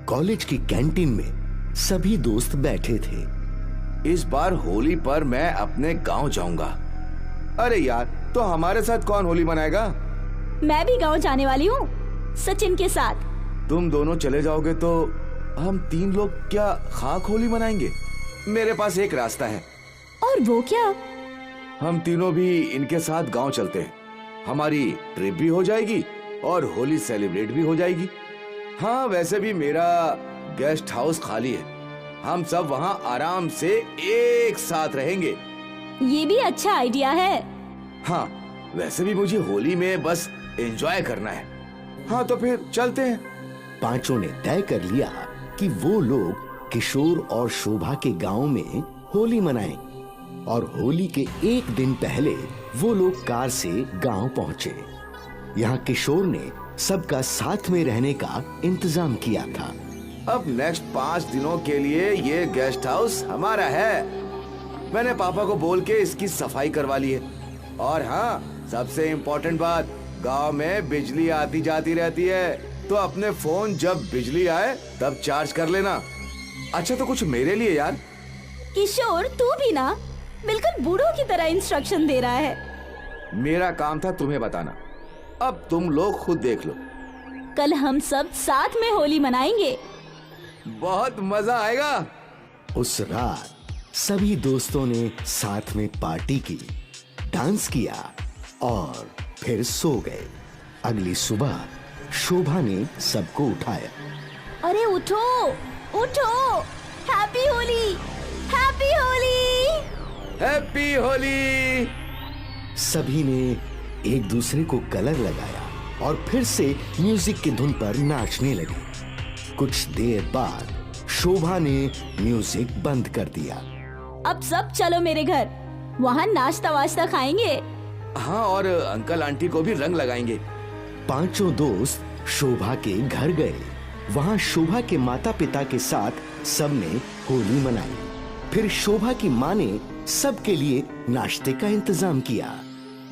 College की canteen में सभी दोस्त बैठे थे। इस बार होली पर मैं अपने गांव जाऊंगा। अरे यार, तो हमारे साथ कौन होली मनाएगा? मैं भी गांव जाने वाली हूँ, सचिन के साथ। तुम दोनों चले जाओगे तो हम 3 लोग क्या खाक होली मनाएंगे? मेरे पास एक रास्ता है। और वो क्या? हम तीनों भी इनके साथ गांव चलते हैं। हमारी ट्रिप भी हो जाएगी और होली सेलिब्रेट भी हो जाएगी। हाँ, वैसे भी मेरा गेस्ट हाउस खाली है। हम सब वहाँ आराम से एक साथ रहेंगे। ये भी अच्छा आइडिया है। हाँ, वैसे भी मुझे होली में बस एंजॉय करना है। हाँ, तो फिर चलते हैं। पांचों ने तय कर लिया कि वो लोग किशोर और शोभा के गांव में होली मनाएं। और होली के एक दिन पहले वो लोग कार से गांव पहुंचे। यहाँ किशोर ने सबका साथ में रहने का इंतजाम किया था। अब नेक्स्ट 5 दिनों के लिए ये गेस्ट हाउस हमारा है। मैंने पापा को बोल के इसकी सफाई करवा ली है। और हाँ, सबसे इम्पोर्टेंट बात, गांव में बिजली आती जाती रहती है, तो अपने फोन जब बिजली आए तब चार्ज कर लेना। अच्छा, तो कुछ मेरे लिए यार। किशोर, तू भी ना बिल्कुल बूढ़ों की तरह इंस्ट्रक्शन दे रहा है। मेरा काम था तुम्हें बताना, अब तुम लोग खुद देख लो। कल हम सब साथ में होली मनाएंगे। बहुत मजा आएगा। उस रात सभी दोस्तों ने साथ में पार्टी की, डांस किया और फिर सो गए। अगली सुबह शोभा ने सबको उठाया। अरे उठो उठो, happy Holi, happy Holi, happy Holi. सभी ने एक दूसरे को कलर लगाया और फिर से म्यूजिक की धुन पर नाचने लगे। कुछ देर बाद शोभा ने म्यूजिक बंद कर दिया। अब सब चलो मेरे घर, वहाँ नाश्ता वाश्ता खाएंगे। हाँ, और अंकल आंटी को भी रंग लगाएंगे। पांचों दोस्त शोभा के घर गए। वहाँ शोभा के माता पिता के साथ सबने होली मनाई। फिर शोभा की माँ ने सबके लिए नाश्ते का इंतजाम किया।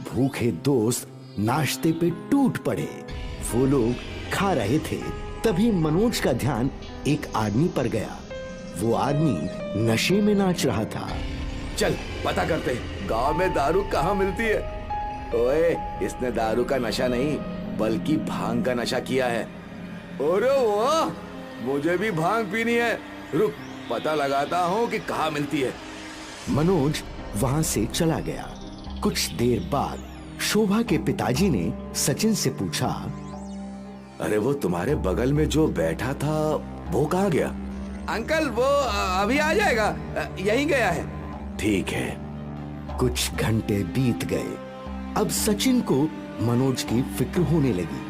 भूखे दोस्त नाश्ते पे टूट पड़े। वो लोग खा रहे थे, तभी मनोज का ध्यान एक आदमी पर गया। वो आदमी नशे में नाच रहा था। चल पता करते हैं, गांव में दारू कहाँ मिलती है। ओए, इसने दारू का नशा नहीं बल्कि भांग का नशा किया है। अरे वाह, मुझे भी भांग पीनी है। रुक, पता लगाता हूँ कि कहाँ मिलती है। मनोज वहाँ से चला गया। कुछ देर बाद शोभा के पिताजी ने सचिन से पूछा, अरे वो तुम्हारे बगल में जो बैठा था वो कहाँ गया? अंकल, वो अभी आ जाएगा, यहीं गया है। ठीक है। कुछ घंटे बीत गए। अब सचिन को मनोज की फिक्र होने लगी।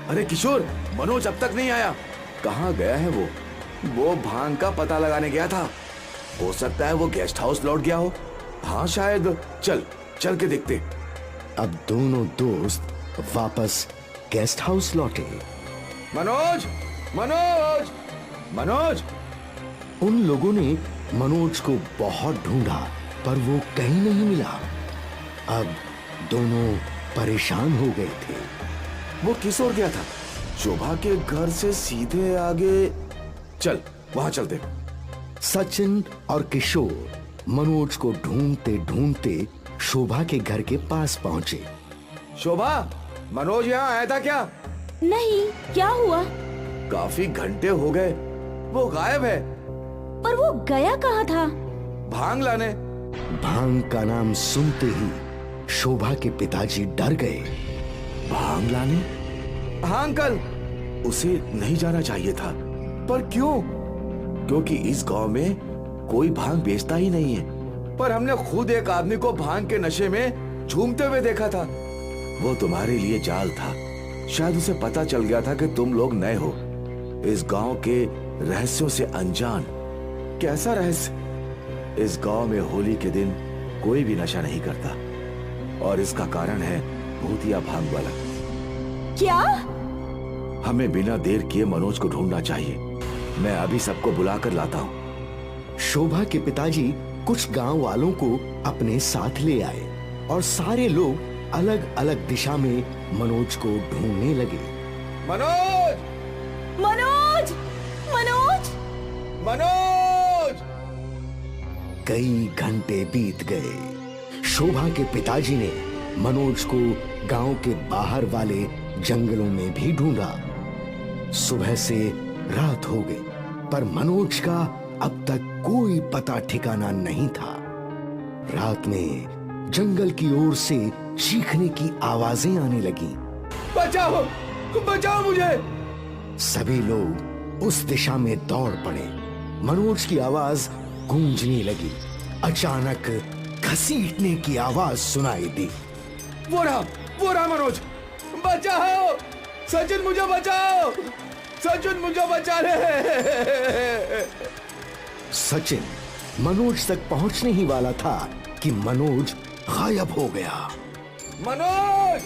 अरे किशोर, मनोज अब तक नहीं आया। कहाँ गया है वो? वो भांग का पता लगाने गया था। हो सकता है वो गेस्ट हाउस लौट गया हो। हाँ शायद। चल के देखते। अब दोनों दोस्त वापस गेस्ट हाउस लौटे। मनोज, मनोज, मनोज। उन लोगों ने मनोज को बहुत ढूंढा, पर वो कहीं नहीं मिला। अब दोनों परेशान हो गए थे। वो किस ओर गया था? शोभा के घर से सीधे आगे। चल वहां चलते। सचिन और किशोर मनोज को ढूंढते ढूंढते शोभा के घर के पास पहुंचे। शोभा, मनोज यहाँ आया था क्या? नहीं, क्या हुआ? काफी घंटे हो गए, वो गायब है। पर वो गया कहाँ था? भांग लाने। भांग का नाम सुनते ही शोभा के पिताजी डर गए। भांग लाने? हाँ अंकल, उसे नहीं जाना चाहिए था। पर क्यों? क्योंकि इस गांव में कोई भांग बेचता ही नहीं है। पर हमने खुद एक आदमी को भांग के नशे में झूमते हुए देखा था। वो तुम्हारे लिए जाल था। शायद उसे पता चल गया था कि तुम लोग नए हो, इस गांव के रहस्यों से अनजान। कैसा रहस्य? इस गांव में होली के दिन कोई भी नशा नहीं करता, और इसका कारण है भूतिया भांग वाला। क्या? हमें बिना देर किए मनोज को ढूंढना चाहिए। मैं अभी सबको बुलाकर लाता हूँ। शोभा के पिताजी कुछ गांव वालों को अपने साथ ले आए और सारे लोग अलग अलग दिशा में मनोज को ढूंढने लगे। मनोज! मनोज! मनोज! मनोज! कई घंटे बीत गए। शोभा के पिताजी ने मनोज को गांव के बाहर वाले जंगलों में भी ढूंढा। सुबह से रात हो गई, पर मनोज का अब तक कोई पता ठिकाना नहीं था। रात में जंगल की ओर से चीखने की आवाजें आने लगी। बचाओ, बचाओ मुझे! सभी लोग उस दिशा में दौड़ पड़े। मनोज की आवाज गूंजने लगी। अचानक घसीटने की आवाज सुनाई दी। वो रहा मनोज! बचाओ! सचिन मुझे बचाओ! सचिन मुझे बचा ले! सचिन मनोज तक पहुंचने ही वाला था कि मनोज गायब हो गया। मनोज!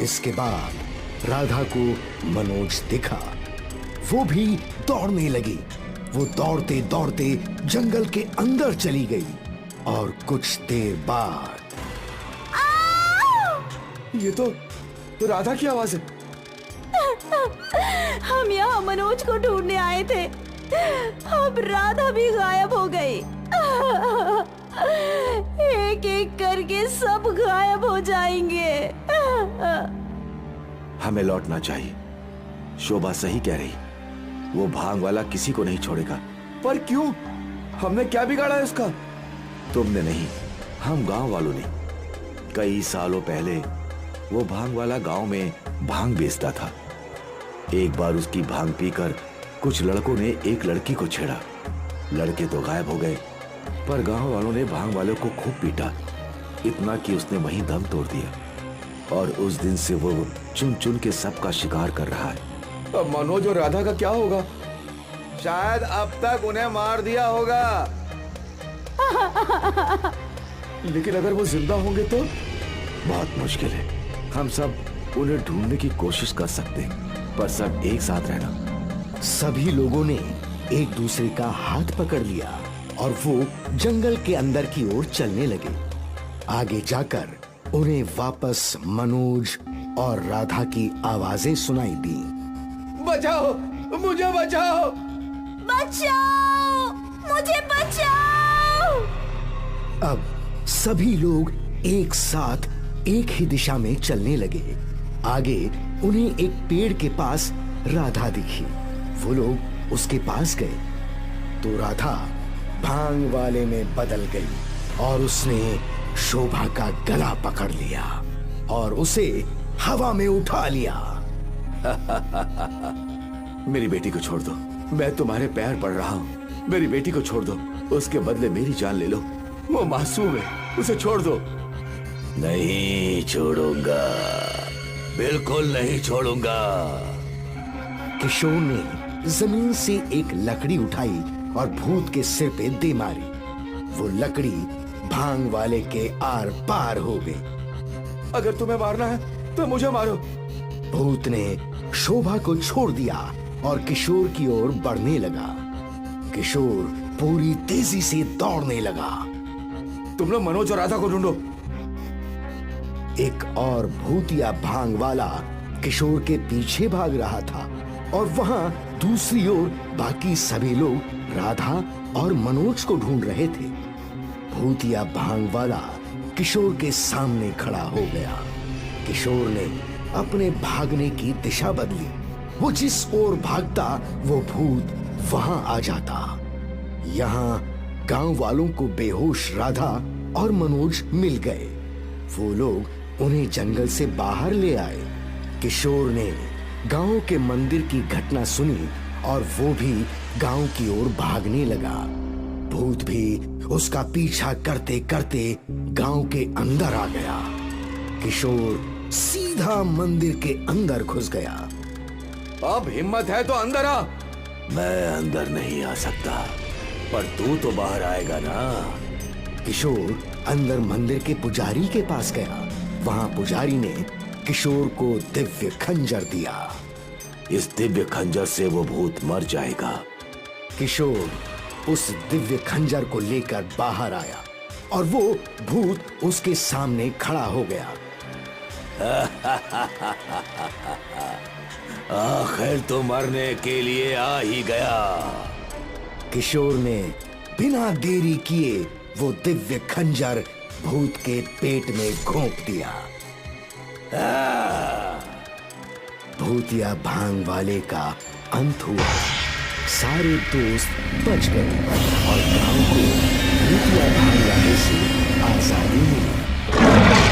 इसके बाद राधा को मनोज दिखा। वो भी दौड़ने लगी। वो दौड़ते दौड़ते जंगल के अंदर चली गई और कुछ देर बाद ये तो राधा की आवाज है। हम यहाँ मनोज को ढूंढने आए थे। अब राधा भी गायब हो गई। एक एक करके सब गायब हो जाएंगे। हमें लौटना चाहिए। शोभा सही कह रही, वो भांग वाला किसी को नहीं छोड़ेगा। पर क्यों? हमने क्या बिगाड़ा है उसका? तुमने नहीं, हम गांव वालों ने। कई सालों पहले वो भांग वाला गांव में भांग बेचता था। एक बार उसकी भांग पीकर कुछ लड़कों ने एक लड़की को छेड़ा। लड़के तो गायब हो गए, पर गांव वालों ने भांग वाले को खूब पीटा, इतना कि उसने वहीं दम तोड़ दिया। और उस दिन से वो चुन चुन के सबका शिकार कर रहा है। अब मनोज और राधा का क्या होगा? शायद अब तक उन्हें मार दिया होगा। लेकिन अगर वो जिंदा होंगे तो बहुत मुश्किल है। हम सब उन्हें ढूंढने की कोशिश कर सकते हैं, पर सब एक साथ रहना। सभी लोगों ने एक दूसरे का हाथ पकड़ लिया और वो जंगल के अंदर की ओर चलने लगे। आगे जाकर उन्हें वापस मनोज और राधा की आवाजें सुनाई दी। बचाओ, मुझे बचाओ! बचाओ! मुझे बचाओ! अब सभी लोग एक साथ एक ही दिशा में चलने लगे। आगे उन्हें एक पेड़ के पास राधा दिखी। वो लोग उसके पास गए तो राधा भांग वाले में बदल गई और उसने शोभा का गला पकड़ लिया और उसे हवा में उठा लिया। मेरी बेटी को छोड़ दो, मैं तुम्हारे पैर पड़ रहा हूँ। मेरी बेटी को छोड़ दो, उसके बदले मेरी जान ले लो। वो मासूम है, उसे छोड़ दो। नहीं छोड़ूंगा, बिल्कुल नहीं छोड़ूंगा। किशोर ने जमीन से एक लकड़ी उठाई और भूत के सिर पे दे मारी। वो लकड़ी भांग वाले के आर पार हो गई। अगर तुम्हें मारना है तो मुझे मारो। भूत ने शोभा को छोड़ दिया और किशोर की ओर बढ़ने लगा। किशोर पूरी तेजी से दौड़ने लगा। तुम लोग मनोज और राधा को ढूंढो। एक और भूतिया भांग वाला किशोर के पीछे भाग रहा था और वहां दूसरी ओर बाकी सभी लोग राधा और मनोज को ढूंढ रहे थे। भूतिया भांग वाला किशोर के सामने खड़ा हो गया। किशोर ने अपने भागने की दिशा बदली। वो जिस ओर भागता वो भूत वहां आ जाता। यहाँ गांव वालों को बेहोश राधा और मनोज मिल गए। वो लोग उन्हें जंगल से बाहर ले आए। किशोर ने गांव के मंदिर की घटना सुनी और वो भी गांव की ओर भागने लगा। भूत भी उसका पीछा करते करते गांव के अंदर आ गया। किशोर सीधा मंदिर के अंदर घुस गया। अब हिम्मत है तो अंदर आ। मैं अंदर नहीं आ सकता, पर तू तो बाहर आएगा ना। किशोर अंदर मंदिर के पुजारी के पास गया। वहां पुजारी ने किशोर को दिव्य खंजर दिया। इस दिव्य खंजर से वो भूत मर जाएगा। किशोर उस दिव्य खंजर को लेकर बाहर आया और वो भूत उसके सामने खड़ा हो गया। आखिर तो मरने के लिए आ ही गया। किशोर ने बिना देरी किए वो दिव्य खंजर भूत के पेट में घोंप दिया। भूतिया भांग वाले का अंत हुआ। सारे दोस्त बच गए और गांव को भूतिया भांग वाले से आजादी मिली।